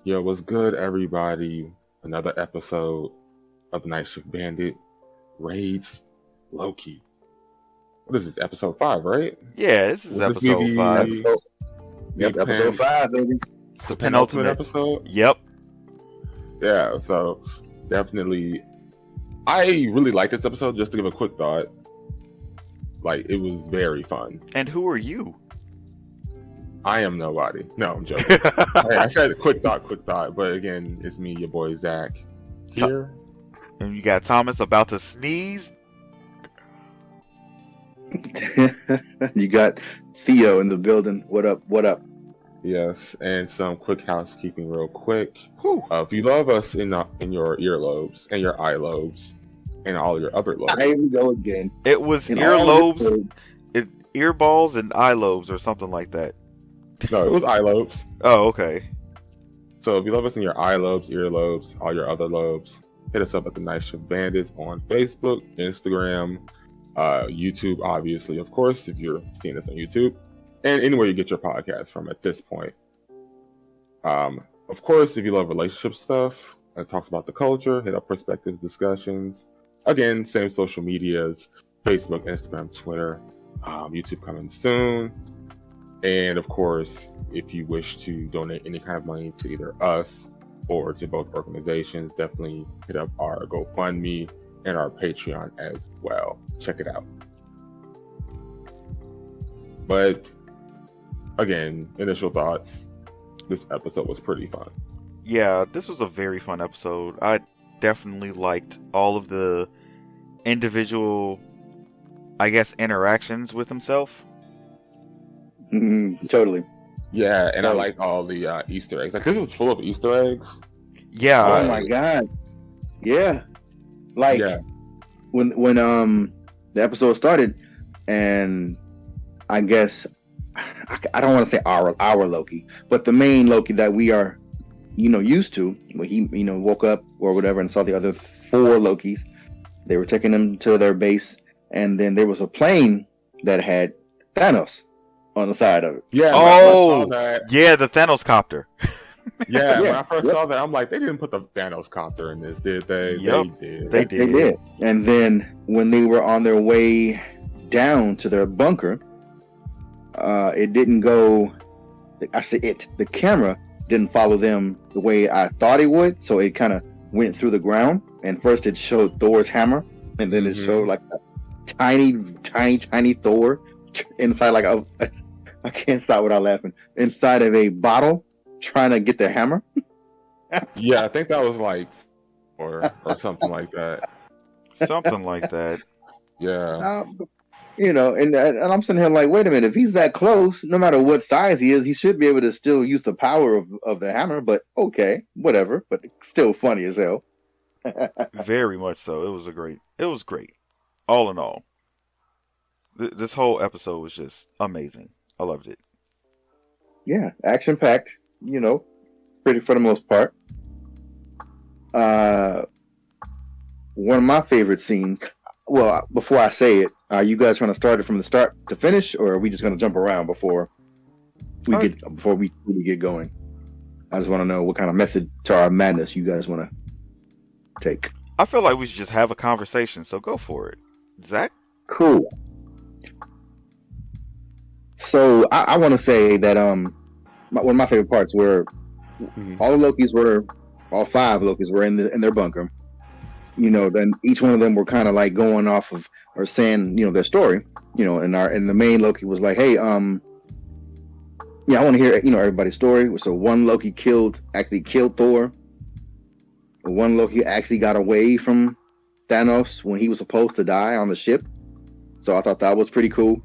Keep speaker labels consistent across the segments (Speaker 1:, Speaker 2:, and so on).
Speaker 1: Yo, what's good, everybody? Another episode of Night Shift Bandit raids Loki. What is this? Episode 5, right?
Speaker 2: Yeah, this is
Speaker 1: Will this be
Speaker 2: episode 5.
Speaker 3: Episode 5, baby.
Speaker 1: the
Speaker 2: The
Speaker 1: penultimate
Speaker 2: penultimate.
Speaker 1: episode?
Speaker 2: Yep.
Speaker 1: Yeah, so definitely. I really like this episode. Just to give a quick thought, like it was very fun.
Speaker 2: And who are you?
Speaker 1: I am nobody. No, I'm joking. Hey, I said quick thought, but again, it's me, your boy Zach, here.
Speaker 2: And you got Thomas about to sneeze.
Speaker 3: You got Theo in the building. What up? What up?
Speaker 1: Yes, and some quick housekeeping, real quick.
Speaker 2: Whew.
Speaker 1: If you love us in your earlobes and your eye lobes and all your other lobes,
Speaker 3: Here we go again.
Speaker 2: It was
Speaker 3: In all
Speaker 2: earlobes,
Speaker 3: the-
Speaker 2: earballs, and eye lobes, or something like that.
Speaker 1: no, it was eye lobes.
Speaker 2: Oh, okay.
Speaker 1: So if you love us in your eye lobes, earlobes, all your other lobes, hit us up at the Night Shift Bandits on Facebook, Instagram, YouTube, obviously, of course, if you're seeing us on YouTube, and anywhere you get your podcast from at this point. Of course, if you love relationship stuff and talks about the culture, hit up Perspectives Discussions. Again, same social medias, Facebook, Instagram, Twitter, YouTube coming soon. And of course, if you wish to donate any kind of money to either us or to both organizations, definitely hit up our GoFundMe and our Patreon as well. Check it out. But again, initial thoughts. This episode was pretty fun.
Speaker 2: Yeah, this was a very fun episode. I definitely liked all of the individual, I guess, interactions with himself.
Speaker 3: Totally.
Speaker 1: Yeah, and I like all the Easter eggs. Like this was full of Easter eggs.
Speaker 2: Yeah.
Speaker 3: Oh my god. Yeah. Like
Speaker 1: Yeah.
Speaker 3: when the episode started, and I guess I don't want to say our Loki, but the main Loki that we are, used to. When he, woke up or whatever and saw the other 4 Lokis, they were taking them to their base, and then there was a plane that had Thanos on the side of it.
Speaker 1: Yeah.
Speaker 2: Oh,
Speaker 1: when I saw that,
Speaker 2: yeah, the Thanos copter.
Speaker 1: yeah. When
Speaker 3: Yeah,
Speaker 1: I first
Speaker 3: yep.
Speaker 1: saw that, I'm like, they didn't put the Thanos copter in this, did they?
Speaker 2: Yep.
Speaker 1: They did.
Speaker 2: They
Speaker 3: Yes,
Speaker 2: did.
Speaker 3: They did. And then when they were on their way down to their bunker, it didn't go. I say it. The camera didn't follow them the way I thought it would, so it kind of went through the ground. And first, it showed Thor's hammer, and then it showed like a tiny Thor inside like a. I can't stop without laughing. Inside of a bottle, trying to get the hammer.
Speaker 1: Yeah, I think that was like or something like that.
Speaker 2: Something like that.
Speaker 1: Yeah.
Speaker 3: And I'm sitting here like, wait a minute, if he's that close, no matter what size he is, he should be able to still use the power of the hammer. But okay, whatever. But it's still funny as hell.
Speaker 2: Very much so. It was great. All in all. This whole episode was just amazing. I loved it.
Speaker 3: Yeah, action packed. Pretty for the most part. One of my favorite scenes. Well, before I say it, are you guys trying to start it from the start to finish, or are we just going to jump around before we get going? I just want to know what kind of method to our madness you guys want to take.
Speaker 2: I feel like we should just have a conversation, so go for it. Zach?
Speaker 3: Cool. So I want to say that one of my favorite parts were all 5 Lokis were in their bunker. Then each one of them were kind of like going off of or saying, their story. And the main Loki was like, hey, I want to hear everybody's story. So one Loki actually killed Thor. One Loki actually got away from Thanos when he was supposed to die on the ship. So I thought that was pretty cool.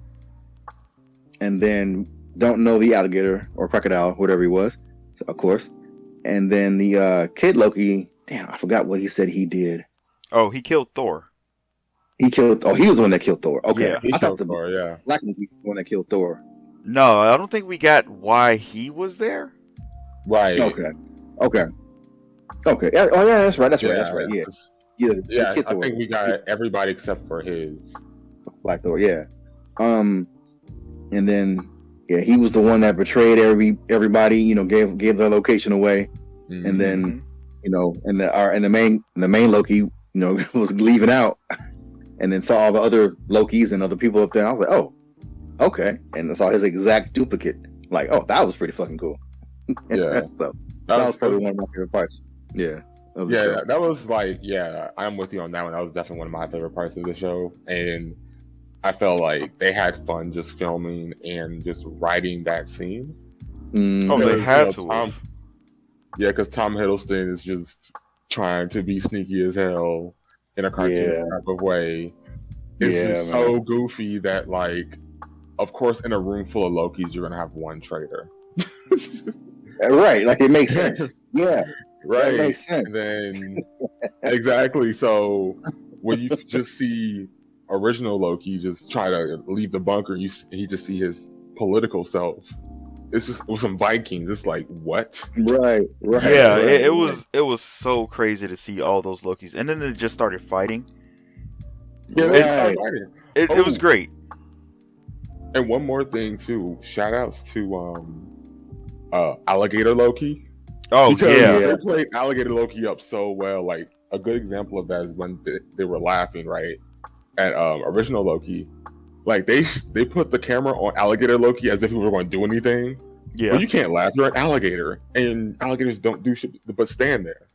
Speaker 3: And then don't know the alligator or crocodile, whatever he was, so, of course. And then the kid Loki, damn, I forgot what he said he did.
Speaker 2: Oh, he killed Thor.
Speaker 3: He was the one that killed Thor. Okay,
Speaker 2: Yeah,
Speaker 1: He
Speaker 3: I thought
Speaker 1: killed Thor, yeah.
Speaker 3: Black Loki was the one that killed Thor.
Speaker 2: No, I don't think we got why he was there.
Speaker 1: Right.
Speaker 3: Okay. Yeah, oh yeah, that's right. Yeah.
Speaker 1: Yeah,
Speaker 3: kid
Speaker 1: I
Speaker 3: Thor.
Speaker 1: think we got everybody except for his.
Speaker 3: Black Thor. Yeah. And then he was the one that betrayed everybody. Gave their location away. and then and the main Loki, was leaving out, and then saw all the other Lokis and other people up there. And I was like, oh, okay, and I saw his exact duplicate. Like, oh, that was pretty fucking cool.
Speaker 1: Yeah.
Speaker 3: So that was probably one of my favorite parts. Yeah.
Speaker 1: That was like, I'm with you on that one. That was definitely one of my favorite parts of the show, and I felt like they had fun just filming and just writing that scene.
Speaker 2: Oh, they had to.
Speaker 1: Because Tom Hiddleston is just trying to be sneaky as hell in a cartoon type of way. It's just so goofy that, like, of course, in a room full of Lokis, you're gonna have one traitor.
Speaker 3: Right, like it makes sense. Yeah,
Speaker 1: right.
Speaker 3: That makes sense.
Speaker 1: And then exactly. So when you just see original Loki just try to leave the bunker, he just see his political self. It's just with some Vikings. It's like, what?
Speaker 3: Right.
Speaker 2: Yeah, it was so crazy to see all those Lokis, and then they just started fighting.
Speaker 1: Yeah, they started fighting.
Speaker 2: It was great.
Speaker 1: And one more thing too, shout outs to Alligator Loki.
Speaker 2: Oh,
Speaker 1: because
Speaker 2: they
Speaker 1: played Alligator Loki up so well. Like, a good example of that is when they were laughing, right, at original Loki. Like, they put the camera on Alligator Loki as if he were going to do anything.
Speaker 2: Yeah.
Speaker 1: Well, you can't laugh. You're an alligator, and alligators don't do shit but stand there.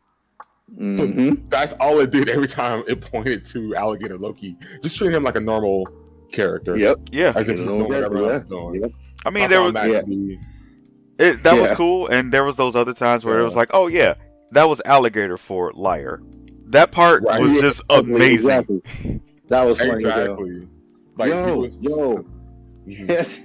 Speaker 1: So that's all it did every time it pointed to Alligator Loki. Just treat him like a normal character.
Speaker 3: Yep.
Speaker 2: Yeah.
Speaker 1: As if he's doing whatever else doing.
Speaker 3: Yep.
Speaker 2: I mean, there was that was cool, and there was those other times where it was like, oh yeah, that was alligator for liar. That part was just amazing.
Speaker 3: Exactly. That was funny.
Speaker 1: Exactly. Like,
Speaker 3: yes.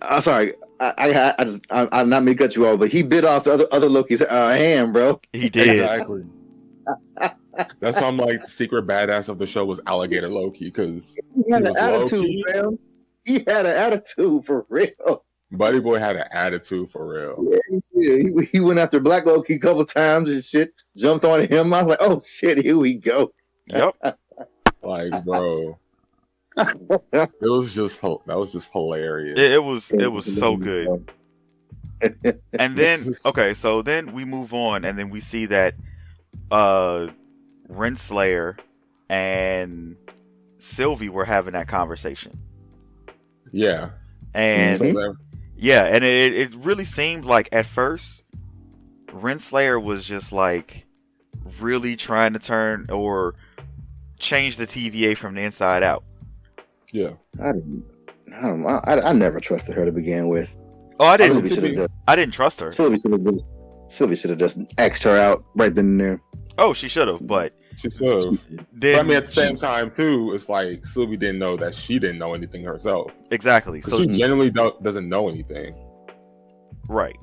Speaker 3: I'm sorry. I just I'm not mean to cut you off, but he bit off the other Loki's hand, bro.
Speaker 2: He did.
Speaker 1: Exactly. That's why I'm like, the secret badass of the show was Alligator Loki, because
Speaker 3: he had an attitude, man. He had an attitude for real.
Speaker 1: Buddy Boy had an attitude for real.
Speaker 3: Yeah, he went after Black Loki a couple times and shit. Jumped on him. I was like, oh shit, here we go.
Speaker 2: Yep.
Speaker 1: Like, bro. That was just hilarious.
Speaker 2: It was so good. And then so then we move on, and then we see that Renslayer and Sylvie were having that conversation.
Speaker 1: Yeah.
Speaker 2: And and it really seemed like at first Renslayer was just like really trying to turn or change the TVA from the inside out.
Speaker 1: Yeah.
Speaker 3: I never trusted her to begin with.
Speaker 2: Oh, I didn't trust her.
Speaker 3: Sylvie should have just X'd her out right then and there.
Speaker 2: Oh, she should have, but
Speaker 1: she should have. But I mean, at the same time, too, it's like Sylvie didn't know that she didn't know anything herself.
Speaker 2: Exactly.
Speaker 1: So she genuinely doesn't know anything.
Speaker 2: Right.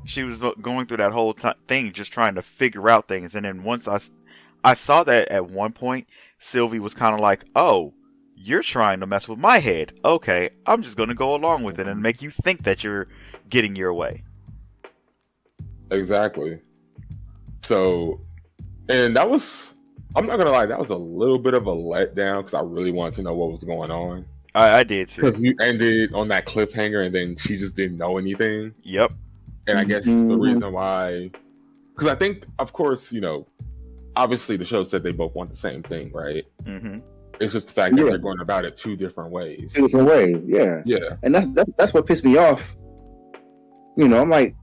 Speaker 2: She was going through that whole thing, just trying to figure out things, and then once I saw that at one point, Sylvie was kind of like, "Oh, you're trying to mess with my head. Okay, I'm just going to go along with it and make you think that you're getting your way."
Speaker 1: Exactly. So, and that was, I'm not going to lie, that was a little bit of a letdown because I really wanted to know what was going on.
Speaker 2: I did too.
Speaker 1: Because you ended on that cliffhanger and then she just didn't know anything.
Speaker 2: Yep.
Speaker 1: And I guess the reason why, because I think, of course, obviously the show said they both want the same thing, right? Mm-hmm. It's just the fact that they're going about it two different ways.
Speaker 3: Yeah. And that's what pissed me off. I'm like,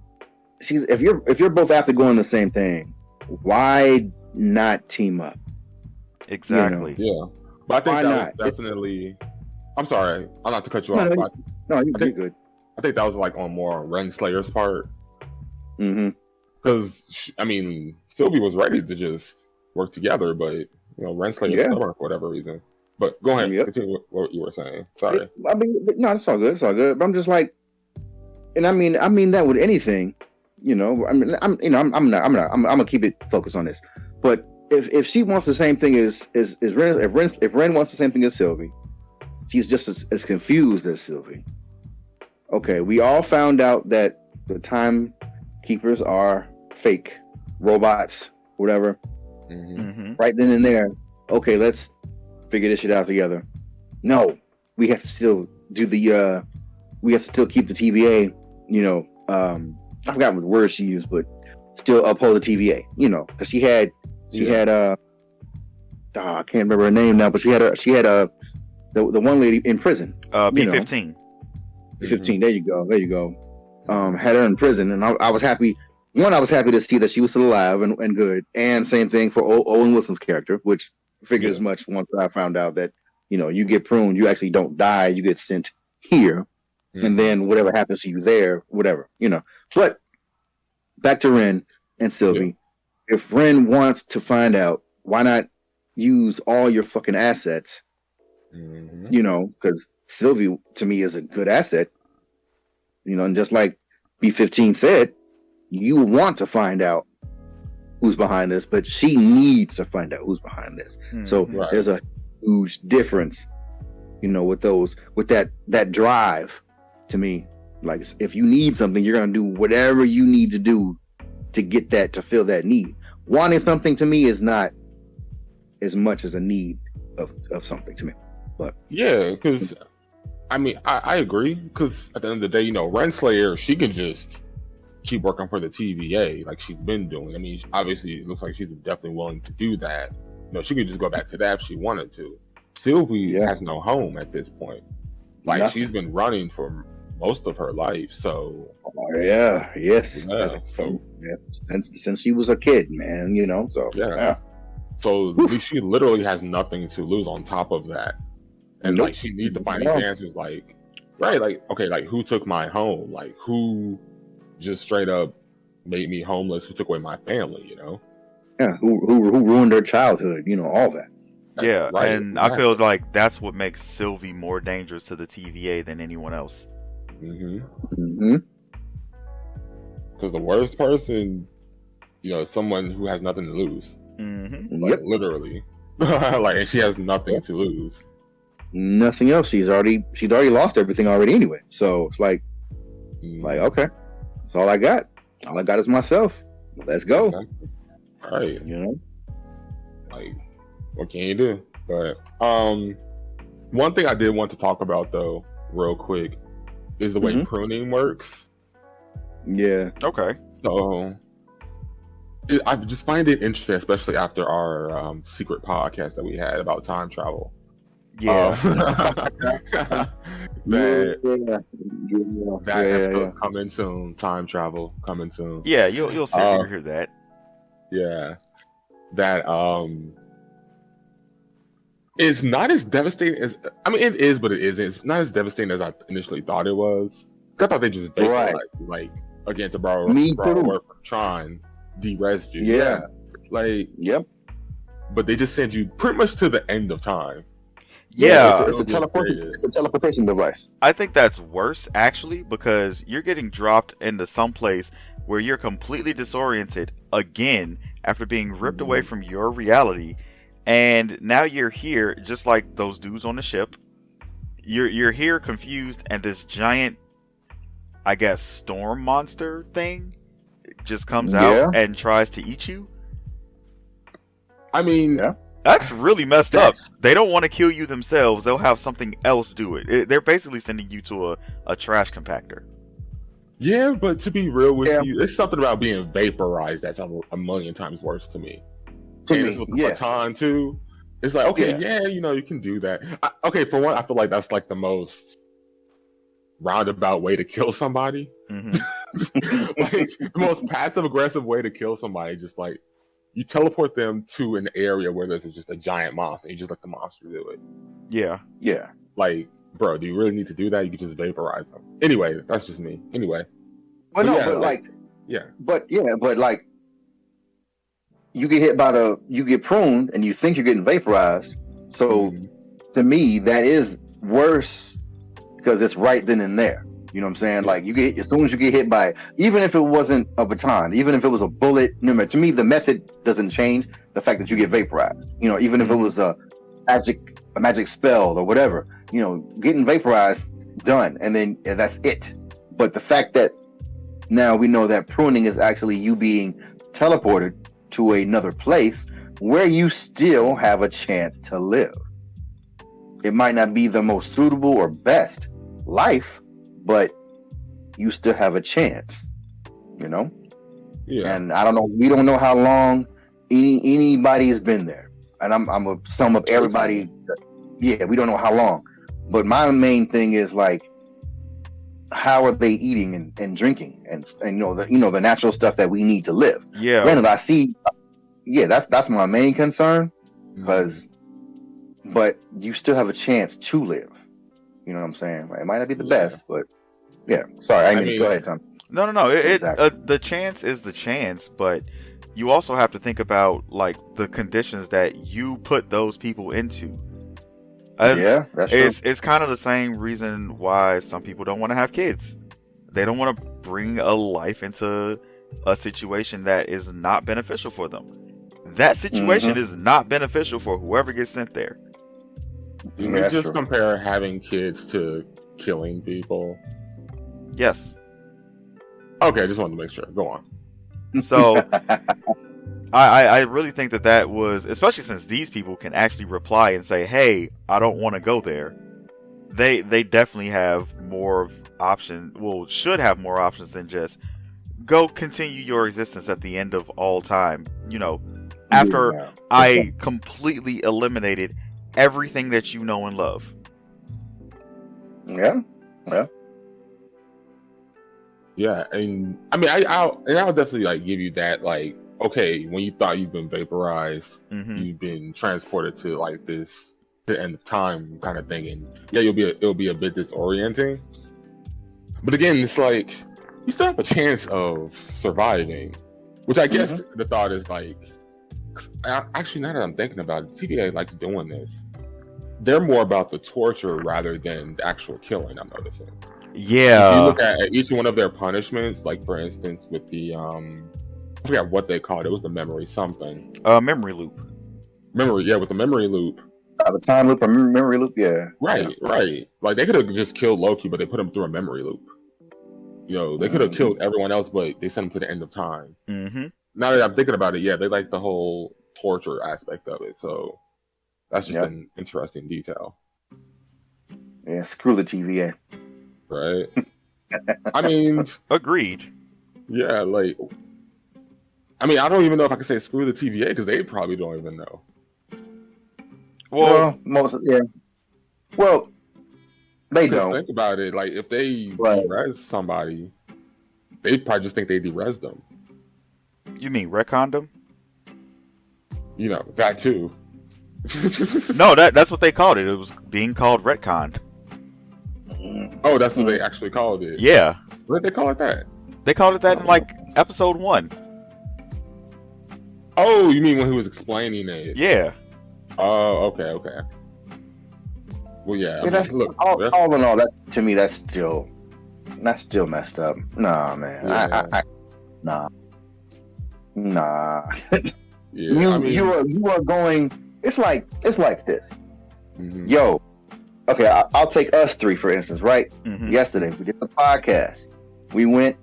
Speaker 3: if you're both after going the same thing, why not team up?
Speaker 2: Exactly.
Speaker 1: Yeah. But I think that was definitely. I'm sorry, I'm not to cut you off.
Speaker 3: No, you're good.
Speaker 1: I think that was like on more Renslayer's part.
Speaker 3: Mm-hmm.
Speaker 1: Because Sylvie was ready to just work together, but Renslayer is stubborn for whatever reason. But go ahead, continue what you were saying. Sorry.
Speaker 3: No, it's all good. It's all good. But I'm just like, and I mean that with anything, I'm gonna keep it focused on this. But if she wants the same thing as Ren, if Ren wants the same thing as Sylvie, she's just as confused as Sylvie. Okay, we all found out that the timekeepers are fake robots, whatever.
Speaker 2: Mm-hmm.
Speaker 3: Right then and there. Okay, let's figure this shit out together. No, we have to still do we have to still keep the TVA. I forgot what word she used, but still uphold the TVA, you know, because she had I can't remember her name now, but she had the one lady in prison.
Speaker 2: B-15.
Speaker 3: B-15. There you go. Had her in prison, and I was happy. I was happy to see that she was still alive and good. And same thing for Owen Wilson's character, which figured as much once I found out that, you know, you get pruned, you actually don't die, you get sent here, and then whatever happens to you there, whatever, you know. But back to Ren and Sylvie. Yeah. If Ren wants to find out, why not use all your fucking assets? You know, because Sylvie to me is a good asset. You know, and just like B-15 said, you want to find out who's behind this, but she needs to find out who's behind this. So there's a huge difference, you know, with that drive. To me, like, if you need something, you're gonna do whatever you need to do to get that, to fill that need. Wanting something to me is not as much as a need of something to me. But
Speaker 1: yeah, because I mean, I agree, because at the end of the day, you know, Renslayer, she can just keep working for the TVA like she's been doing. I mean, obviously, it looks like she's definitely willing to do that. You know, she could just go back to that if she wanted to. Sylvie has no home at this point. Like, she's been running for most of her life, so... Since
Speaker 3: she was a kid, man, you know, so... Yeah.
Speaker 1: So she literally has nothing to lose on top of that. And, like, she needs to find these answers, like... Right, like, okay, like, who took my home? Like, who just straight up made me homeless? Who took away my family, you know?
Speaker 3: Yeah, who ruined their childhood, you know, all that.
Speaker 2: Yeah, right, and I feel like that's what makes Sylvie more dangerous to the TVA than anyone else.
Speaker 1: Because the worst person, you know, is someone who has nothing to lose. Like, literally. Like, and she has nothing to lose.
Speaker 3: Nothing else. She's already lost everything already anyway. So it's like, okay, that's all I got. All I got is myself. Let's go.
Speaker 1: Okay. All right.
Speaker 3: You know,
Speaker 1: like, what can you do? But one thing I did want to talk about, though, real quick, is the way pruning works.
Speaker 3: Yeah.
Speaker 2: Okay.
Speaker 1: So I just find it interesting, especially after our secret podcast that we had about time travel.
Speaker 2: Yeah.
Speaker 1: That episode's coming soon. Time travel coming soon.
Speaker 2: Yeah, you'll certainly hear that.
Speaker 1: Yeah. That it's not as devastating as, I mean, it is, but it isn't. It's not as devastating as I initially thought it was. I thought they just vaporized you, like, again, to borrow a word from Tron, de-res you.
Speaker 3: Yeah.
Speaker 1: Like,
Speaker 3: yep.
Speaker 1: But they just send you pretty much to the end of time.
Speaker 2: Yeah,
Speaker 3: it's a teleportation device.
Speaker 2: I think that's worse, actually, because you're getting dropped into someplace where you're completely disoriented again after being ripped away from your reality, and now you're here just like those dudes on the ship. You're here confused, and this giant, I guess, storm monster thing just comes out and tries to eat you.
Speaker 1: I mean,
Speaker 2: that's really messed up. They don't want to kill you themselves. They'll have something else do it. They're basically sending you to a trash compactor.
Speaker 1: Yeah, but to be real with you, it's something about being vaporized that's a million times worse to me. With the baton too. It's like, okay, you know, you can do that. Okay, for one, I feel like that's like the most roundabout way to kill somebody. Like, the most passive aggressive way to kill somebody, just like, you teleport them to an area where there's just a giant monster. You just let the monster do it.
Speaker 2: Yeah.
Speaker 3: Yeah.
Speaker 1: Like, bro, do you really need to do that? You can just vaporize them. Anyway, that's just me. Anyway.
Speaker 3: But like, you get hit by you get pruned and you think you're getting vaporized. So to me, that is worse because it's right then and there. You know what I'm saying? Like, you get, as soon as you get hit by it, even if it wasn't a baton, even if it was a bullet, to me, the method doesn't change. The fact that you get vaporized, you know, even if it was a magic spell or whatever, you know, getting vaporized, done. And then that's it. But the fact that now we know that pruning is actually you being teleported to another place where you still have a chance to live. It might not be the most suitable or best life, but you still have a chance, you know?
Speaker 1: Yeah.
Speaker 3: And I don't know. We don't know how long anybody's been there. And I'm gonna sum up everybody. Yeah, we don't know how long. But my main thing is like, how are they eating and drinking and the natural stuff that we need to live?
Speaker 2: Yeah.
Speaker 3: Granted, I see. Yeah, that's my main concern. But you still have a chance to live. You know what I'm saying? It might not be the best, but yeah. Sorry, I mean, go ahead, Tom.
Speaker 2: No.
Speaker 3: Exactly.
Speaker 2: The chance is the chance, but you also have to think about like the conditions that you put those people into.
Speaker 3: Yeah, that's true.
Speaker 2: It's kind of the same reason why some people don't want to have kids. They don't want to bring a life into a situation that is not beneficial for them. That situation is not beneficial for whoever gets sent there.
Speaker 1: Do we just compare having kids to killing people?
Speaker 2: Yes.
Speaker 1: Okay, I just wanted to make sure. Go on.
Speaker 2: So, I really think that was, especially since these people can actually reply and say, hey, I don't want to go there. They definitely have more options, should have more options than just go continue your existence at the end of all time. After I completely eliminated everything that you know and love.
Speaker 3: Yeah.
Speaker 1: And I mean, I'll definitely like give you that. Like, okay, when you thought you've been vaporized, you've been transported to like the end of time kind of thing, and yeah, it'll be a bit disorienting. But again, it's like you still have a chance of surviving, which I guess the thought is like. Actually, now that I'm thinking about it, TVA likes doing this. They're more about the torture rather than the actual killing, I'm noticing.
Speaker 2: Yeah.
Speaker 1: If you look at each one of their punishments, like for instance with the I forgot what they called it. It was the memory something.
Speaker 2: Memory loop.
Speaker 1: With the memory loop.
Speaker 3: The time loop or memory loop, yeah.
Speaker 1: Right. Like they could have just killed Loki, but they put him through a memory loop. They could have killed everyone else, but they sent him to the end of time. Now that I'm thinking about it, yeah, they like the whole torture aspect of it. So that's just an interesting detail.
Speaker 3: Yeah, screw the TVA.
Speaker 1: Right. I mean,
Speaker 2: agreed.
Speaker 1: Yeah, like, I mean, I don't even know if I can say screw the TVA because they probably don't even know.
Speaker 3: Well, Well, they don't.
Speaker 1: Think about it. Like, if they derez somebody, they'd probably just think they derez them.
Speaker 2: You mean retconned them?
Speaker 1: That too.
Speaker 2: No, that's what they called it. It was being called retconned.
Speaker 1: Oh, that's what they actually called it.
Speaker 2: Yeah.
Speaker 1: What did they call it that?
Speaker 2: They called it that in like episode 1.
Speaker 1: Oh, you mean when he was explaining it?
Speaker 2: Yeah.
Speaker 1: Oh, okay. Well, yeah.
Speaker 3: All in all, that's still messed up. Nah, man. Yeah. Nah.
Speaker 1: Yeah,
Speaker 3: you are going. It's like this. Yo, okay. I'll take us three for instance. Right. Yesterday we did the podcast. We went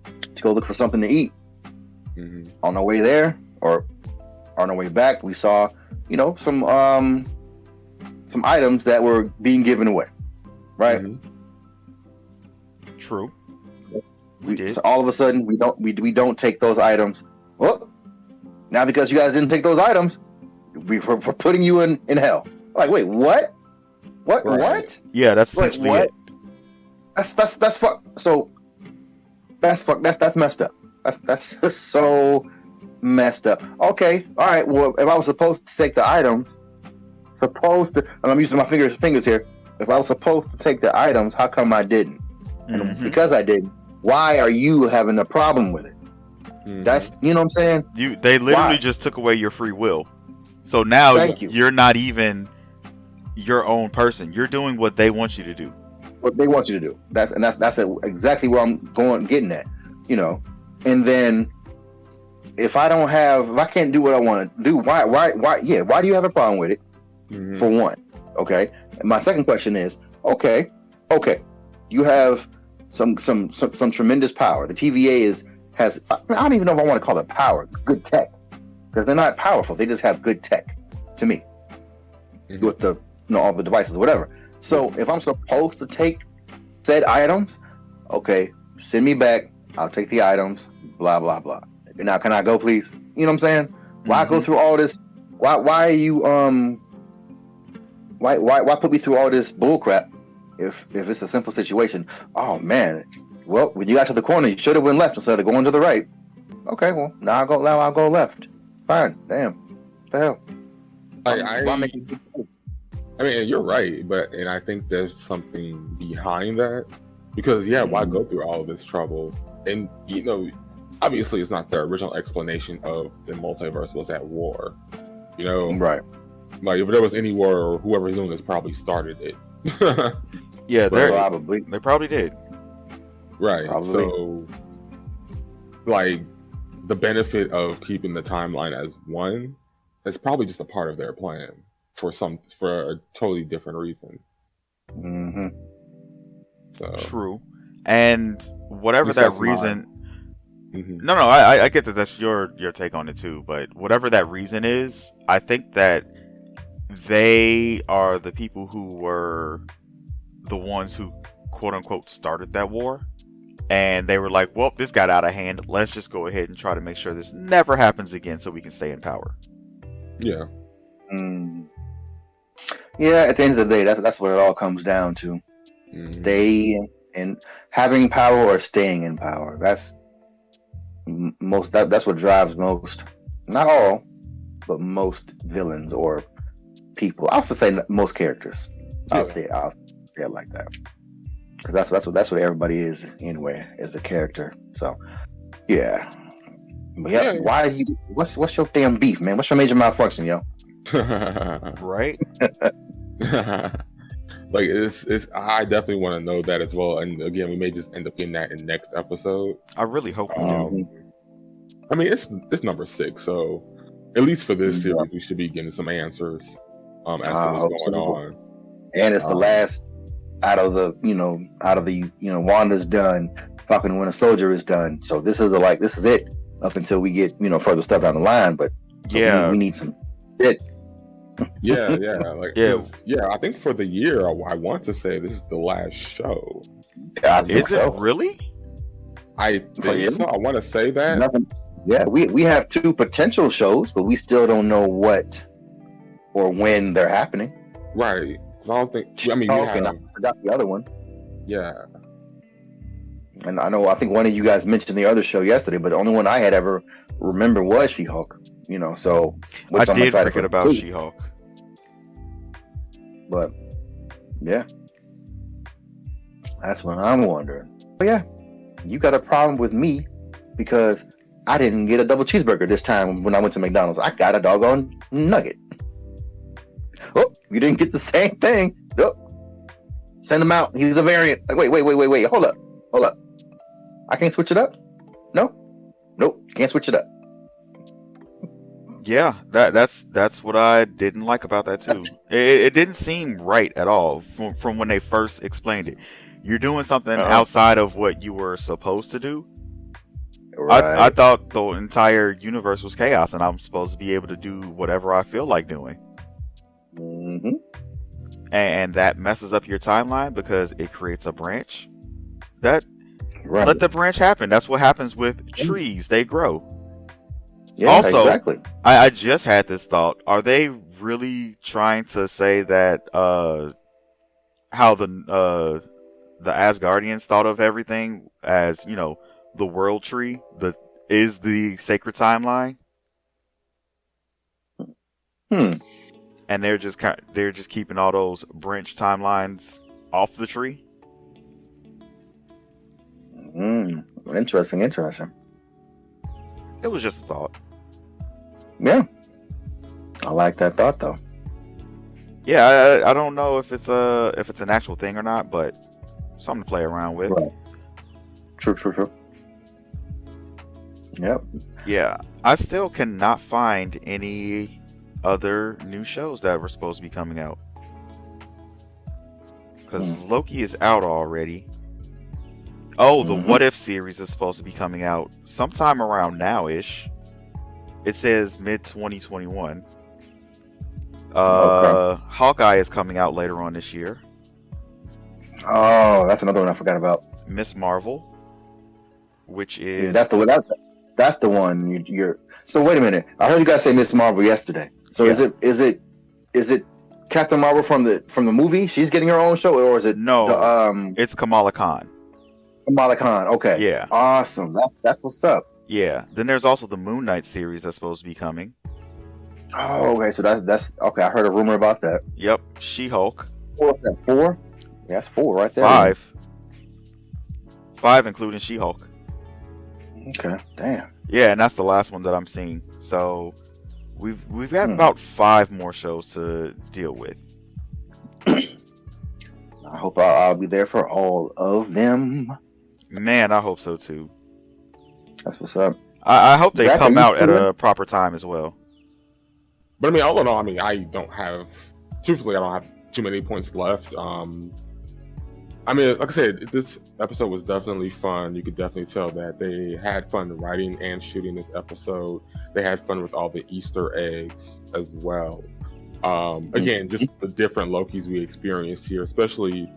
Speaker 3: to go look for something to eat. On our way there or on our way back, we saw some items that were being given away. Right.
Speaker 2: True.
Speaker 3: We did. So all of a sudden we don't take those items. Well, now because you guys didn't take those items, we're putting you in hell. Like, wait, what? What? Right. What?
Speaker 2: Yeah, that's essentially
Speaker 3: what?
Speaker 2: It.
Speaker 3: That's fuck. So that's messed up. That's just so messed up. Okay, all right. Well, if I was supposed to take the items, and I'm using my fingers here. If I was supposed to take the items, how come I didn't? And because I didn't, why are you having a problem with it? That's, you know what I'm saying?
Speaker 2: They literally just took away your free will. So now you're not even your own person. You're doing what they want you to do.
Speaker 3: What they want you to do. That's exactly where I'm getting at. And then if I can't do what I want to do, why do you have a problem with it? For one. Okay. And my second question is, okay, you have some tremendous power. The TVA has I don't even know if I want to call it power, good tech, because they're not powerful. They just have good tech, to me, with the all the devices, whatever. So if I'm supposed to take said items, okay, send me back. I'll take the items. blah blah blah. Now, can I go, please? You know what I'm saying? Why go
Speaker 2: Mhm.
Speaker 3: through all this? Why are you why put me through all this bull crap if it's a simple situation? Oh man, well, when you got to the corner, you should have went left instead of going to the right. Okay, well, now I'll go left. Fine. Damn. What the hell? Why make it big deal?
Speaker 1: I mean, you're right, and I think there's something behind that because why go through all of this trouble? And obviously, it's not the original explanation of the multiverse was at war.
Speaker 3: Right.
Speaker 1: Like if there was any war, whoever's doing this probably started it.
Speaker 2: Yeah,
Speaker 3: probably.
Speaker 2: They probably did.
Speaker 1: Right.
Speaker 3: Probably.
Speaker 1: So, like, the benefit of keeping the timeline as one is probably just a part of their plan for a totally different reason.
Speaker 3: Mm-hmm.
Speaker 1: So
Speaker 2: True. And whatever that reason.
Speaker 1: Mm-hmm.
Speaker 2: No, I get that that's your take on it too. But whatever that reason is, I think that they are the people who were the ones who quote unquote started that war. And they were like, well, this got out of hand. Let's just go ahead and try to make sure this never happens again so we can stay in power.
Speaker 1: Yeah.
Speaker 3: Yeah, at the end of the day, that's what it all comes down to. Stay in having power or staying in power. That's what drives most, not all, but most villains or people. I'll also say most characters. I'll say it like that. Because that's what everybody is anyway, is a character. So yeah. But why are you what's your damn beef, man? What's your major malfunction, yo?
Speaker 2: Right?
Speaker 1: Like it's I definitely want to know that as well. And again, we may just end up getting that in next episode.
Speaker 2: I really hope we do.
Speaker 1: I mean, it's number 6, so at least for this series, we should be getting some answers as to what's going on.
Speaker 3: And it's the last out of the Wanda's done, Falcon Winter Soldier is done. So this is it up until we get further stuff down the line. But we need some shit.
Speaker 1: Yeah. I think for the year, I want to say this is the last show.
Speaker 3: Yeah,
Speaker 2: is it really?
Speaker 1: I think so. I want to say that.
Speaker 3: Nothing. Yeah, we have 2 potential shows, but we still don't know what or when they're happening.
Speaker 1: Right. I don't think. I mean,
Speaker 3: I forgot the other one.
Speaker 1: Yeah.
Speaker 3: And I think one of you guys mentioned the other show yesterday, but the only one I had ever remember was She-Hulk. So
Speaker 2: I did forget about She-Hulk.
Speaker 3: But yeah, that's what I'm wondering. But yeah, you got a problem with me because I didn't get a double cheeseburger this time when I went to McDonald's. I got a doggone nugget. Oh, you didn't get the same thing. Nope. Send him out. He's a variant. Like, wait. Hold up. I can't switch it up? Nope. Can't switch it up.
Speaker 2: Yeah, that's what I didn't like about that too. It didn't seem right at all from when they first explained it. You're doing something outside of what you were supposed to do. Right. I thought the entire universe was chaos, and I'm supposed to be able to do whatever I feel like doing.
Speaker 3: Mm-hmm.
Speaker 2: And that messes up your timeline because it creates a branch. Let the branch happen. That's what happens with trees. They grow.
Speaker 3: Yeah,
Speaker 2: also,
Speaker 3: exactly.
Speaker 2: I just had this thought. Are they really trying to say that how the Asgardians thought of everything as, the world tree is the sacred timeline? And they're just keeping all those branch timelines off the tree?
Speaker 3: Interesting.
Speaker 2: It was just a thought.
Speaker 3: Yeah, I like that thought though.
Speaker 2: Yeah, I don't know if it's an actual thing or not, but something to play around with.
Speaker 3: Right. True. Yep.
Speaker 2: Yeah, I still cannot find any other new shows that were supposed to be coming out because Loki is out already. Oh, the What If series is supposed to be coming out sometime around now-ish. It says mid-2021. Hawkeye is coming out later on this year.
Speaker 3: Oh, that's another one I forgot about.
Speaker 2: Miss Marvel, which is...
Speaker 3: That's That's the one you're. So wait a minute. I heard you guys say Miss Marvel yesterday. So
Speaker 2: Yeah.
Speaker 3: is it Captain Marvel from the movie? She's getting her own show, or is it
Speaker 2: No, it's Kamala Khan.
Speaker 3: Kamala Khan? Okay.
Speaker 2: Yeah.
Speaker 3: Awesome. That's what's up.
Speaker 2: Yeah. Then there's also the Moon Knight series that's supposed to be coming.
Speaker 3: Oh, okay. So that's okay. I heard a rumor about that.
Speaker 2: Yep. She-Hulk.
Speaker 3: What's that? 4? Yeah, that's 4 right there.
Speaker 2: 5. 5 including She-Hulk.
Speaker 3: Okay. Damn.
Speaker 2: Yeah, and that's the last one that I'm seeing. So we've got about 5 more shows to deal with.
Speaker 3: I hope I'll be there for all of them.
Speaker 2: Man, I hope so too.
Speaker 3: That's what's up.
Speaker 2: I hope they
Speaker 3: Zach,
Speaker 2: come
Speaker 3: are you
Speaker 2: out at
Speaker 3: feeling-
Speaker 2: a proper time as well.
Speaker 1: But I mean, all in all, I mean, I don't have too many points left. I mean, like I said, this episode was definitely fun. You could definitely tell that they had fun writing and shooting this episode. They had fun with all the Easter eggs as well. Again, just the different Lokis we experienced here, especially,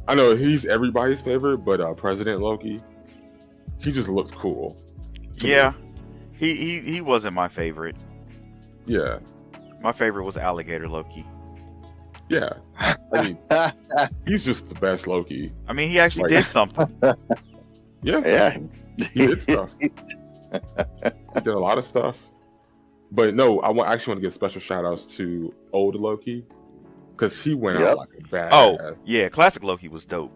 Speaker 1: I know he's everybody's favorite, but President Loki, he just looks cool.
Speaker 2: Yeah, he wasn't my favorite.
Speaker 1: Yeah.
Speaker 2: My favorite was Alligator Loki.
Speaker 1: Yeah. I mean, he's just the best Loki.
Speaker 2: I mean, he actually did something.
Speaker 1: Yeah.
Speaker 3: Yeah.
Speaker 1: He did stuff. He did a lot of stuff. But no, actually want to give special shout outs to old Loki, because he went out like a badass.
Speaker 2: Oh, yeah. Classic Loki was dope.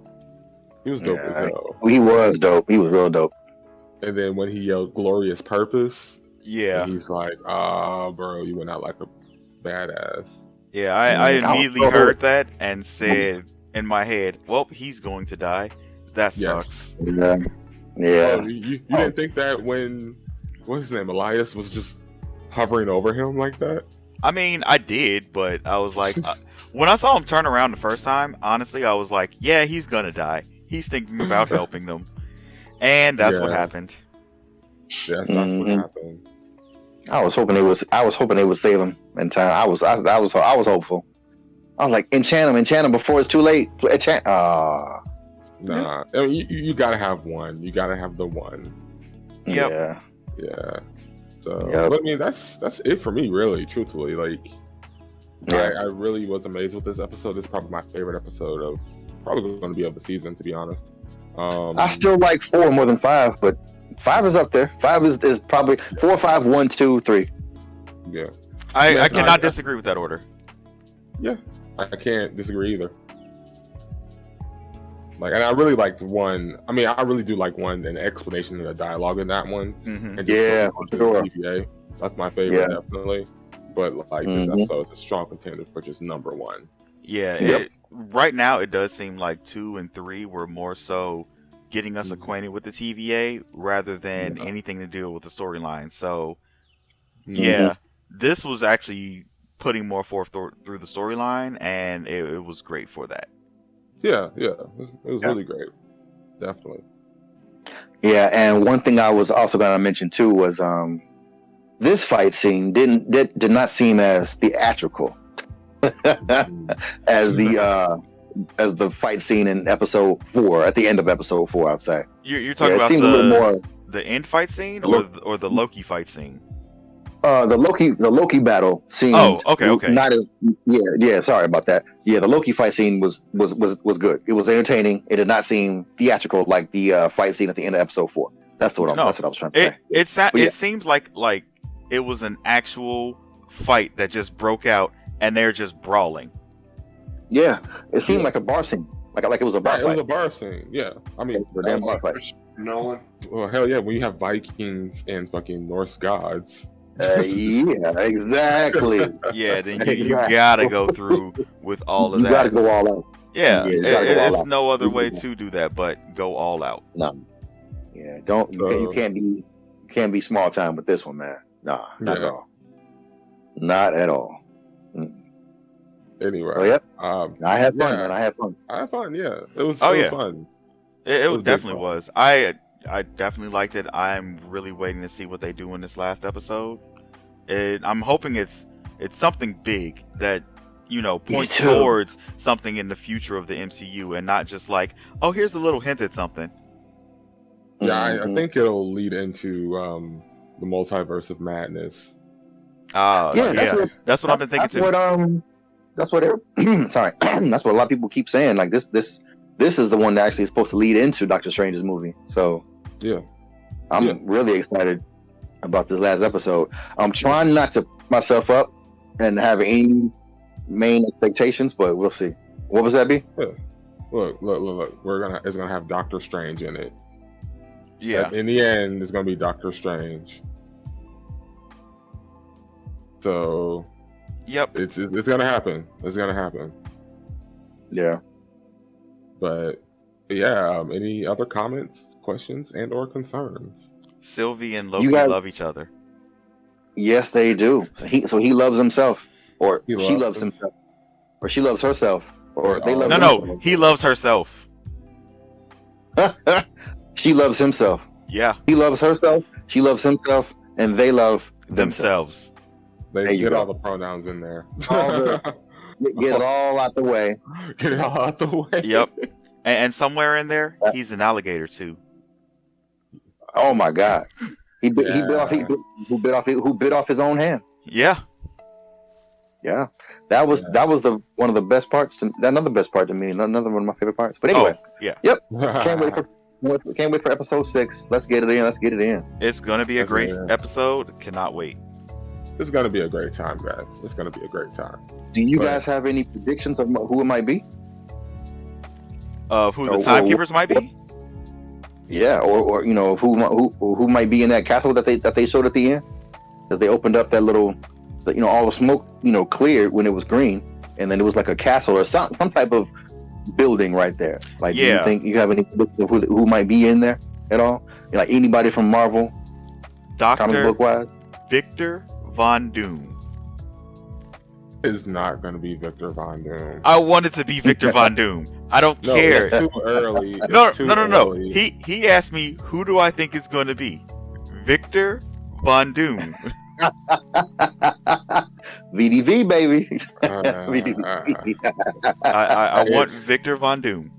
Speaker 1: He was dope as hell.
Speaker 3: He was dope. He was real dope.
Speaker 1: And then when he yelled "Glorious Purpose,"
Speaker 2: Yeah.
Speaker 1: he's like, bro, you went out like a badass.
Speaker 2: Yeah, I immediately heard that and said in my head, well, he's going to die. That sucks.
Speaker 3: Yeah. Yeah.
Speaker 1: Oh, you didn't think that when, what's his name, Elias was just hovering over him like that?
Speaker 2: I mean, I did, but I was like, when I saw him turn around the first time, honestly, I was like, yeah, he's going to die. He's thinking about helping them. And that's what happened.
Speaker 1: Yes, that's what happened.
Speaker 3: I was hoping they would save him in time. I was hopeful. I was like, enchant him before it's too late.
Speaker 1: Nah, I mean, you gotta have one. You gotta have the one.
Speaker 2: Yep.
Speaker 1: Yeah. So, but I mean, that's it for me, really. Truthfully, like, I really was amazed with this episode. This is probably my favorite episode of the season, to be honest.
Speaker 3: I still like 4 more than 5, but 5 is up there. 5 is probably 4, 5, 1, 2, 3.
Speaker 1: Yeah.
Speaker 2: I cannot disagree with that order.
Speaker 1: Yeah, I can't disagree either. Like, and I really liked 1. I mean, I really do like 1, an explanation and a dialogue in that one.
Speaker 2: Mm-hmm.
Speaker 1: And just sure. TVA. That's my favorite, definitely. But like this episode is a strong contender for just number 1.
Speaker 2: Yeah. Right now, it does seem like 2 and 3 were more so getting us acquainted with the TVA rather than anything to do with the storyline. So, this was actually putting more forth through the storyline, and it was great for that.
Speaker 1: Yeah, it was really great. Definitely.
Speaker 3: Yeah, and one thing I was also going to mention too was this fight scene did not seem as theatrical as the fight scene in episode 4, at the end of episode 4, I'd say.
Speaker 2: You're talking about
Speaker 3: a little more
Speaker 2: the end fight scene or the Loki fight scene?
Speaker 3: The Loki battle scene.
Speaker 2: Oh, okay.
Speaker 3: Not as, sorry about that. Yeah, the Loki fight scene was good. It was entertaining. It did not seem theatrical like the fight scene at the end of episode 4. That's what I was trying to say.
Speaker 2: It seems like it was an actual fight that just broke out and they're just brawling.
Speaker 3: Yeah, it seemed like a bar scene. Like it was a bar fight.
Speaker 1: It was a bar scene. Yeah, I mean,
Speaker 3: damn bar fight.
Speaker 1: Nolan. Well, hell yeah! When you have Vikings and fucking Norse gods.
Speaker 3: Yeah, exactly.
Speaker 2: Yeah, then you gotta go through with all of that.
Speaker 3: You gotta go all out.
Speaker 2: Yeah, it's no other way to do that but go all out.
Speaker 3: No. Yeah, you can't be small time with this one, man. Nah, not at all. Not at all.
Speaker 1: Anyway,
Speaker 3: I had fun, man. I had fun.
Speaker 1: Yeah, it was fun.
Speaker 2: It definitely was. I definitely liked it. I'm really waiting to see what they do in this last episode. I'm hoping it's something big that points towards something in the future of the MCU, and not just like, oh, here's a little hint at something.
Speaker 1: Yeah, I think it'll lead into the multiverse of madness.
Speaker 3: Yeah,
Speaker 2: That's what I've been thinking too.
Speaker 3: That's what sorry, that's what a lot of people keep saying. Like this is the one that actually is supposed to lead into Doctor Strange's movie. So
Speaker 1: Yeah,
Speaker 3: I'm really excited about this last episode. I'm trying not to put myself up and have any main expectations, but we'll see. What was that, B?
Speaker 1: yeah. Look. It's gonna have Doctor Strange in it.
Speaker 2: Yeah.
Speaker 1: In the end, it's gonna be Doctor Strange. So.
Speaker 2: Yep.
Speaker 1: It's gonna happen. It's gonna happen.
Speaker 3: Yeah.
Speaker 1: But yeah, any other comments, questions, and or concerns?
Speaker 2: Sylvie and Loki love each other.
Speaker 3: Yes, they do. So he loves himself, or she loves himself, or she loves herself, or they love.
Speaker 2: No, he loves herself.
Speaker 3: She loves himself.
Speaker 2: Yeah.
Speaker 3: He loves herself. She loves himself, and they love
Speaker 2: themselves.
Speaker 1: They get all the pronouns in there.
Speaker 3: Get it all out the way.
Speaker 1: Get it all out the way.
Speaker 2: Yep. And somewhere in there, he's an alligator too.
Speaker 3: Oh my God! Who bit off his own hand?
Speaker 2: Yeah.
Speaker 3: Yeah. That was one of the best parts. Another best part to me. Another one of my favorite parts. But anyway.
Speaker 2: Yeah.
Speaker 3: Yep. Can't wait for episode 6. Let's get it in.
Speaker 2: It's gonna be a great episode. Cannot wait.
Speaker 1: It's gonna be a great time, guys. It's gonna be a great time.
Speaker 3: Do you guys have any predictions of who it might be?
Speaker 2: Of who the timekeepers might be?
Speaker 3: Yeah, or who might be in that castle that they showed at the end? Because they opened up that little, all the smoke cleared when it was green, and then it was like a castle or some type of building right there. Like, do you think you have any predictions of who might be in there at all? Like anybody from Marvel, comic book wise?
Speaker 2: Victor Von Doom.
Speaker 1: It's not going to be Victor Von Doom.
Speaker 2: I want it to be Victor Von Doom. I don't care.
Speaker 1: It's too early.
Speaker 2: No. He asked me, who do I think is going to be? Victor Von Doom.
Speaker 3: VDV, baby.
Speaker 2: I want Victor Von Doom.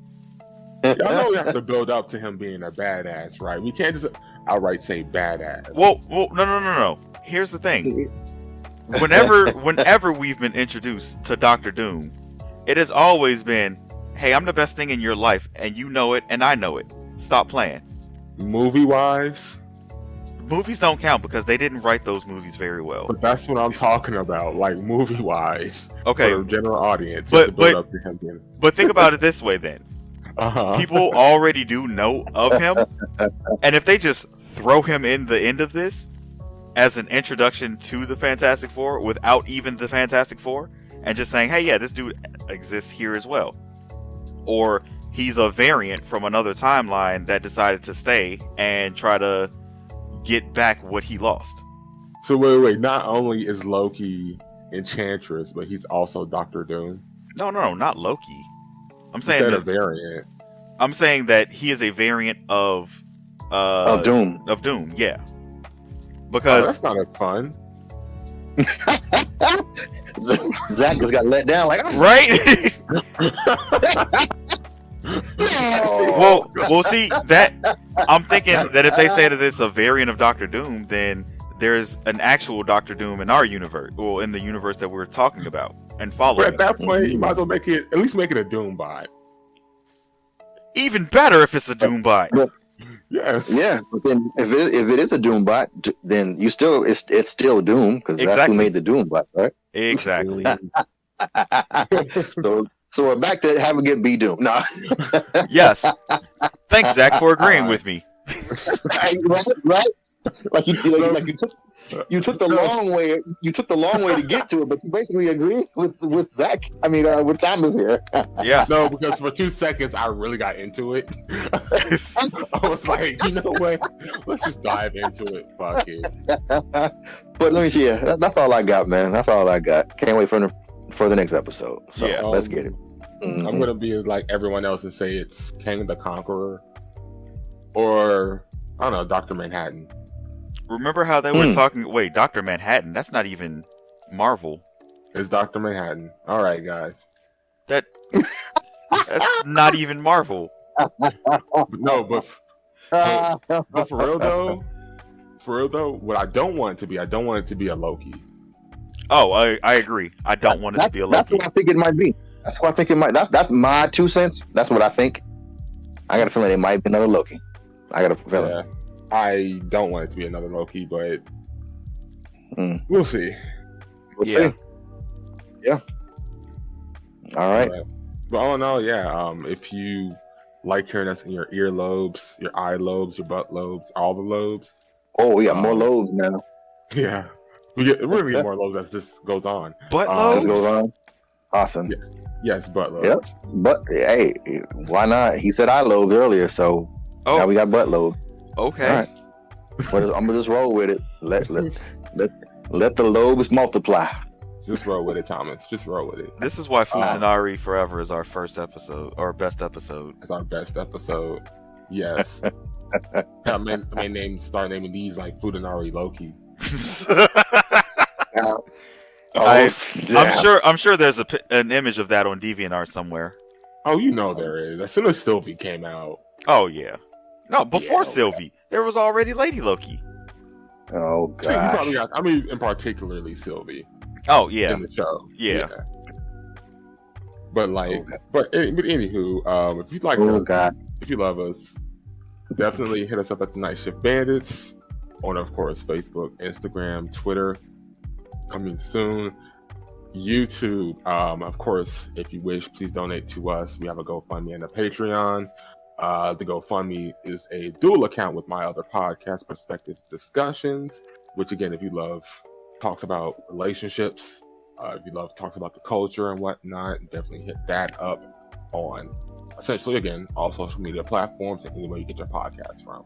Speaker 1: Y'all know we have to build up to him being a badass, right? We can't just outright say badass.
Speaker 2: Well, no. Here's the thing. Whenever we've been introduced to Doctor Doom, it has always been, hey, I'm the best thing in your life, and you know it, and I know it. Stop playing.
Speaker 1: Movie-wise?
Speaker 2: Movies don't count because they didn't write those movies very well.
Speaker 1: But that's what I'm talking about, like movie-wise.
Speaker 2: Okay.
Speaker 1: For the general audience.
Speaker 2: But think about it this way then. People already do know of him, and if they just throw him in the end of this as an introduction to the Fantastic Four without even the Fantastic Four, and just saying, hey, yeah, this dude exists here as well, or he's a variant from another timeline that decided to stay and try to get back what he lost.
Speaker 1: So wait, not only is Loki Enchantress, but he's also Doctor Doom?
Speaker 2: No, not Loki. I'm saying
Speaker 1: a variant.
Speaker 2: I'm saying that he is a variant of
Speaker 3: Doom.
Speaker 2: Of Doom, yeah. Because
Speaker 1: that's not as fun.
Speaker 3: Zach just got let down, like,
Speaker 2: right? Well, see that I'm thinking that if they say that it's a variant of Doctor Doom, then there's an actual Doctor Doom in our universe, or in the universe that we're talking about and following.
Speaker 1: But at that point, you might as well make it a Doom bot.
Speaker 2: Even better if it's a Doom bot.
Speaker 1: Yes.
Speaker 3: Yeah, but then if it is a Doom bot, then it's still Doom, because that's who made the Doom bots, right?
Speaker 2: Exactly.
Speaker 3: So we're back to having it be Doom. No.
Speaker 2: Yes. Thanks, Zach, for agreeing with me.
Speaker 3: Right? Like you took the long way. You took the long way to get to it, but you basically agreed with Zach. I mean, with Thomas here.
Speaker 2: Yeah.
Speaker 1: No, because for 2 seconds I really got into it. I was like, you know what? Let's just dive into it. Fuck it.
Speaker 3: But let me see. That's all I got, man. That's all I got. Can't wait for the next episode. So
Speaker 2: yeah,
Speaker 3: let's get it. Mm-hmm.
Speaker 1: I'm gonna be like everyone else and say it's Kang the Conqueror, or I don't know, Dr. Manhattan.
Speaker 2: Remember how they were talking? Wait, Dr. Manhattan? That's not even Marvel.
Speaker 1: It's Dr. Manhattan. All right, guys.
Speaker 2: That's not even Marvel.
Speaker 1: No, but But for real though, what I don't want it to be a Loki.
Speaker 2: Oh, I agree. I don't want it to be a Loki.
Speaker 3: That's what I think it might be. That's what I think it might. That's my 2 cents. That's what I think. I got a feeling it might be another Loki. I got a feeling.
Speaker 1: Yeah. I don't want it to be another Loki, but we'll see.
Speaker 3: We'll see. Yeah. All right.
Speaker 1: But all in all, yeah. If you like hearing us in your earlobes, your eye lobes, your butt lobes, all the lobes.
Speaker 3: Oh, we got more lobes now.
Speaker 1: Yeah. We're going to get more lobes as this goes on.
Speaker 2: Butt lobes?
Speaker 3: This goes on. Awesome.
Speaker 1: Yeah. Yes, butt lobes.
Speaker 3: Yep. But hey, why not? He said eye lobes earlier, so now we got butt lobe.
Speaker 2: Okay.
Speaker 3: All right. But I'm gonna just roll with it. Let the lobes multiply.
Speaker 1: Just roll with it, Thomas. Just roll with it.
Speaker 2: This is why Futanari Forever is our first episode, or best episode.
Speaker 1: It's our best episode. Yes. Start naming these like Futanari Loki.
Speaker 2: I'm sure there's an image of that on DeviantArt somewhere.
Speaker 1: Oh, you know there is. As soon as Sylvie came out.
Speaker 2: Oh yeah. No, before Sylvie, there was already Lady Loki.
Speaker 3: Oh god.
Speaker 1: And particularly Sylvie.
Speaker 2: Oh yeah.
Speaker 1: In the show.
Speaker 2: Yeah.
Speaker 1: But anywho, if you like if you love us, definitely hit us up at the Night Shift Bandits on, of course, Facebook, Instagram, Twitter. Coming soon. YouTube. Of course, if you wish, please donate to us. We have a GoFundMe and a Patreon. The GoFundMe is a dual account with my other podcast, Perspectives Discussions, which again, if you love talks about relationships, if you love talks about the culture and whatnot, definitely hit that up on essentially, again, all social media platforms and anywhere you get your podcast from.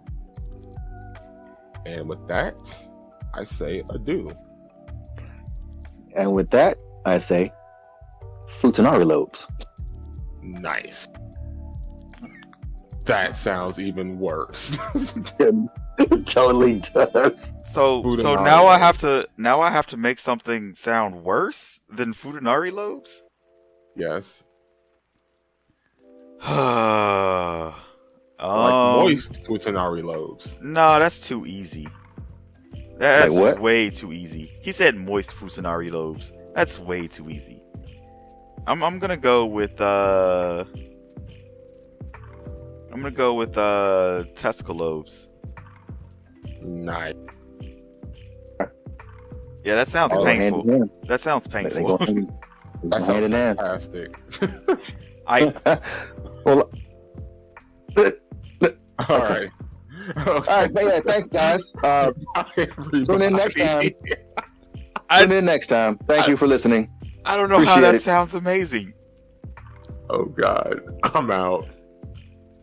Speaker 1: And with that, I say adieu.
Speaker 3: And with that, I say Futanari lobes.
Speaker 1: Nice. That sounds even worse.
Speaker 3: It totally does.
Speaker 2: So now I have to make something sound worse than Futanari lobes?
Speaker 1: Yes.
Speaker 2: Like
Speaker 1: moist Futanari lobes.
Speaker 2: No, that's too easy. That's
Speaker 3: what?
Speaker 2: Way too easy. He said moist Futanari lobes. That's way too easy. I'm gonna go with testicle lobes.
Speaker 1: Nice.
Speaker 2: Yeah, that sounds painful. That sounds painful.
Speaker 1: That sounds fantastic.
Speaker 3: Well,
Speaker 1: all right.
Speaker 3: All right, yeah, thanks, guys. Tune in next time. Thank you for listening.
Speaker 2: I don't know how that sounds amazing.
Speaker 1: Oh, God. I'm out.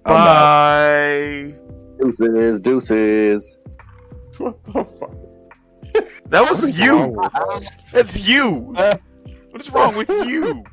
Speaker 2: Bye.
Speaker 3: Deuces.
Speaker 1: What the fuck?
Speaker 2: That was you. That's you. What is wrong with you?